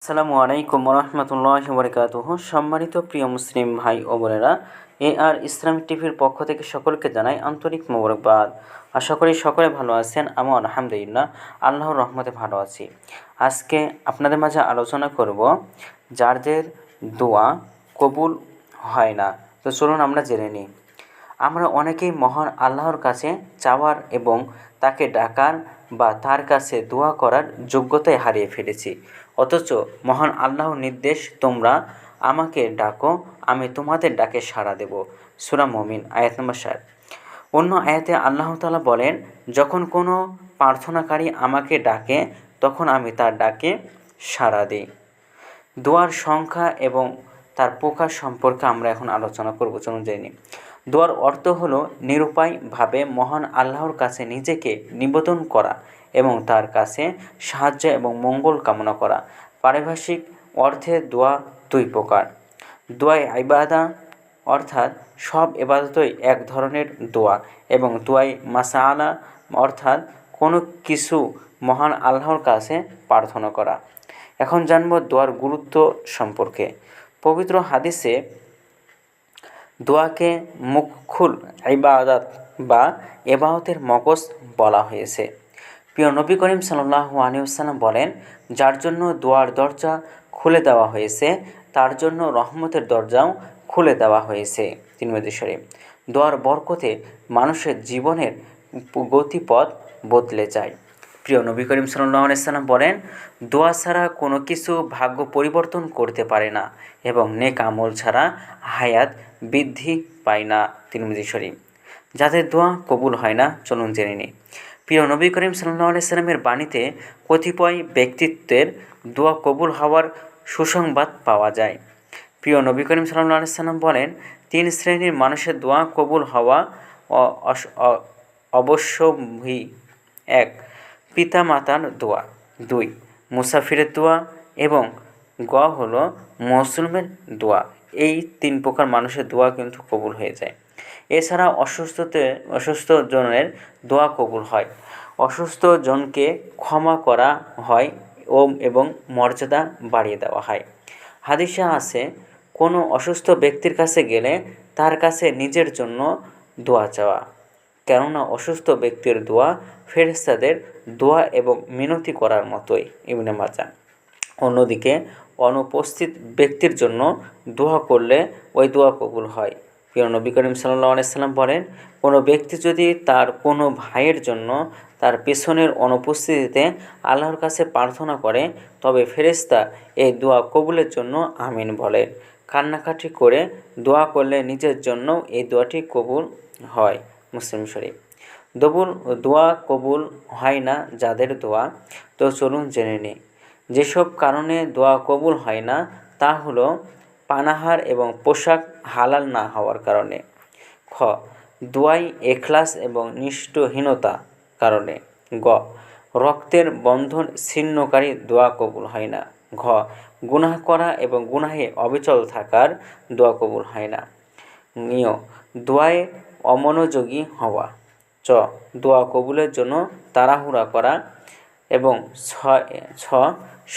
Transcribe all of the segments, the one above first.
আসসালামু আলাইকুম রহমতুল্লাহি বারাকাতুহু। সম্মানিত প্রিয় মুসলিম ভাই ও বোনেরা, আর ইসলামিক টিভির পক্ষ থেকে সকলকে জানাই আন্তরিক মোবারকবাদ। আশা করি সকলে ভালো আছেন। আমি আলহামদুলিল্লাহ আল্লাহর রহমতে ভালো আছি। আজকে আপনাদের মাঝে আলোচনা করব যাদের দোয়া কবুল হয় না। তো চলুন আমরা জেনে নিই। আমরা অনেকেই মহান আল্লাহর কাছে চাওয়ার এবং তাকে ডাকার বা তার কাছে দোয়া করার যোগ্যতাই হারিয়ে ফেলেছি। অথচ মহান আল্লাহর নির্দেশ, তোমরা আমাকে ডাকো, আমি তোমাদের ডাকে সাড়া দেব। সূরা মুমিন আয়াত নম্বর 7। অন্য আয়াতে আল্লাহ তাআলা বলেন, যখন কোনো প্রার্থনাকারী আমাকে ডাকে তখন আমি তার ডাকে সাড়া দিই। দোয়ার সংখ্যা এবং তার প্রকার সম্পর্কে আমরা এখন আলোচনা করব। চলুন জেনে নিই। দোয়ার অর্থ হলো নিরুপায়ভাবে মহান আল্লাহর কাছে নিজেকে নিবেদন করা এবং তার কাছে সাহায্য এবং মঙ্গল কামনা করা। পারিভাষিক অর্থে দোয়া দুই প্রকার। দোয়ায়ে ইবাদা অর্থাৎ সব ইবাদতই এক ধরনের দোয়া, এবং দোয়ায়ে মাসআলা অর্থাৎ কোনো কিছু মহান আল্লাহর কাছে প্রার্থনা করা। এখন জানব দোয়ার গুরুত্ব সম্পর্কে। পবিত্র হাদিসে দোয়াকে মুখুল ইবাদত বা ইবাদতের মগজ বলা হয়েছে। প্রিয় নবী করিম সাল্লাল্লাহু আলাইহি ওয়াসাল্লাম বলেন, যার জন্য দোয়ার দরজা খুলে দেওয়া হয়েছে তার জন্য রহমতের দরজাও খুলে দেওয়া হয়েছে। তিরমিজি শরীফ। দোয়ার বরকতে মানুষের জীবনের গতিপথ বদলে যায়। প্রিয় নবী করিম সাল্লাল্লাহু আলাইহি ওয়াসাল্লাম বলেন, দোয়া ছাড়া কোনো কিছু ভাগ্য পরিবর্তন করতে পারে না এবং নেক আমল ছাড়া হায়াত বৃদ্ধি পায় না। তিরমিজি শরীফ। যাদের দোয়া কবুল হয় না, চলুন জেনে নিই। প্রিয় নবী করিম সাল্লাল্লাহু আলাইহি ওয়াসাল্লামের বাণীতে কতিপয় ব্যক্তিত্বের দোয়া কবুল হওয়ার সুসংবাদ পাওয়া যায়। প্রিয় নবী করিম সাল্লাল্লাহু আলাইহি ওয়াসাল্লাম বলেন, 3 শ্রেণীর মানুষের দোয়া কবুল হওয়া অবশ্যম্ভাবী। 1. পিতামাতার দোয়া। 2. মুসাফিরের দোয়া এবং হলো মজলুমের দোয়া। এই 3 প্রকার মানুষের দোয়া কিন্তু কবুল হয়ে যায়। এছাড়া অসুস্থ জনের দোয়া কবুল হয়। অসুস্থ জনকে ক্ষমা করা হয় এবং মর্যাদা বাড়িয়ে দেওয়া হয়। হাদিসে আছে, কোনো অসুস্থ ব্যক্তির কাছে গেলে তার কাছে নিজের জন্য দোয়া চাওয়া, কেননা অসুস্থ ব্যক্তির দোয়া ফেরেশতাদের দোয়া এবং মিনতি করার মতোই। ইবনে মাজাহ। অন্যদিকে অনুপস্থিত ব্যক্তির জন্য দোয়া করলে ওই দোয়া কবুল হয়। প্রিয় নবী করিম সাল্লাল্লাহু আলাইহি ওয়াসাল্লাম বলেন, কোনো ব্যক্তি যদি তার কোনো ভাইয়ের জন্য তার পেছনের অনুপস্থিতিতে আল্লাহর কাছে প্রার্থনা করে তবে ফেরেশতা এই দোয়া কবুলের জন্য আমিন বলেন। কান্নাকাটি করে দোয়া করলে নিজের জন্যও এই দোয়াটি কবুল হয়। মুসলিম শরীফ। দোয়া কবুল হয় না যাদের দোয়া। তো চলুন জেনে নিই। যেসব কারণে দোয়া কবুল হয় না তা হলো পানাহার এবং পোশাক হালাল না হওয়ার কারণে। খ. দোয়ায় ইখলাস এবং নিষ্ঠাহীনতা কারণে। গ. রক্তের বন্ধন ছিন্নকারী দোয়া কবুল হয় না। ঘ. গুনাহ করা এবং গুনাহে অবিচল থাকার দোয়া কবুল হয় না। ঞ. দোয়ায় অমনোযোগী হওয়া। চ. দোয়া কবুলের জন্য তাড়াহুড়া করা এবং ছ.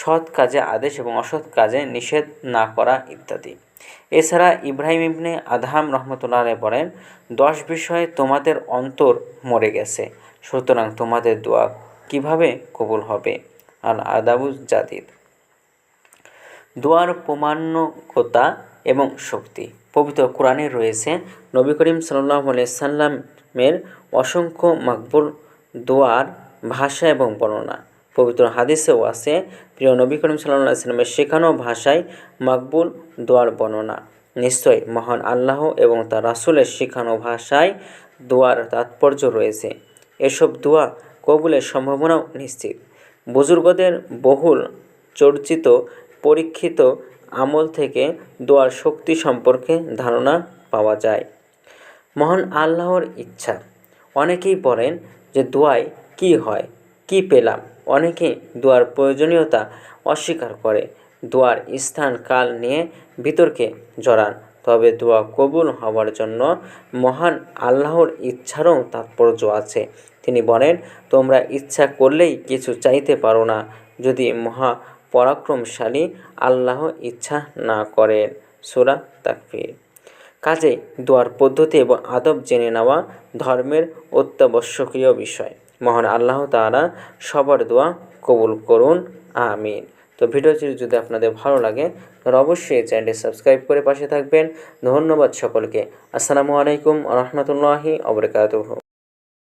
সৎ কাজে আদেশ এবং অসৎ কাজে নিষেধ না করা ইত্যাদি। এছাড়া ইব্রাহিম ইবনে আদহাম রহমতুল্লাহ আলাইহি বলেন, 10 বিষয়ে তোমাদের অন্তর মরে গেছে, সুতরাং তোমাদের দোয়া কিভাবে কবুল হবে? আল আদাবুজ জাদিদ। দোয়ার প্রমাণিকতা এবং শক্তি। পবিত্র কোরআনে রয়েছে নবী করিম সাল্লাল্লাহু আলাইহি সাল্লামের অসংখ্য মাকবুল দোয়ার ভাষা এবং বর্ণনা। পবিত্র হাদিসেও আছে প্রিয় নবী করিম সাল্লাল্লাহু আলাইহি সাল্লামের শেখানো ভাষায় মাকবুল দোয়ার বর্ণনা। নিশ্চয়ই মহান আল্লাহ এবং তার রাসূলের শেখানো ভাষায় দোয়ার তাৎপর্য রয়েছে। এসব দোয়া কবুলের সম্ভাবনাও নিশ্চিত। বুজুর্গদের বহুল চর্চিত পরীক্ষিত আমল থেকে দোয়ার শক্তি সম্পর্কে ধারণা পাওয়া যায়। মহান আল্লাহর ইচ্ছা। অনেকেই বলেন যে দোয়ায় কি হয়, কি পেলাম। অনেকে দোয়ার প্রয়োজনীয়তা অস্বীকার করে দোয়ার স্থান কাল নিয়ে বিতর্কে জড়ান। তবে দোয়া কবুল হওয়ার জন্য মহান আল্লাহর ইচ্ছারও তাৎপর্য আছে। তিনি বলেন, তোমরা ইচ্ছা করলেই কিছু চাইতে পারো না, যদি পরাক্রমশালী আল্লাহ ইচ্ছা না করেন। সূরা তাকবীর। কাজেই দোয়ার পদ্ধতি এবং আদব জেনে নেওয়া ধর্মের অত্যাবশ্যকীয় বিষয়। মহান আল্লাহ তাআলা সবার দোয়া কবুল করুন, আমিন। তো ভিডিওটি যদি আপনাদের ভালো লাগে তাহলে অবশ্যই চ্যানেলটি সাবস্ক্রাইব করে পাশে থাকবেন। ধন্যবাদ সকলকে। আসসালামু আলাইকুম ওয়া রাহমাতুল্লাহি ওয়া বারাকাতুহু।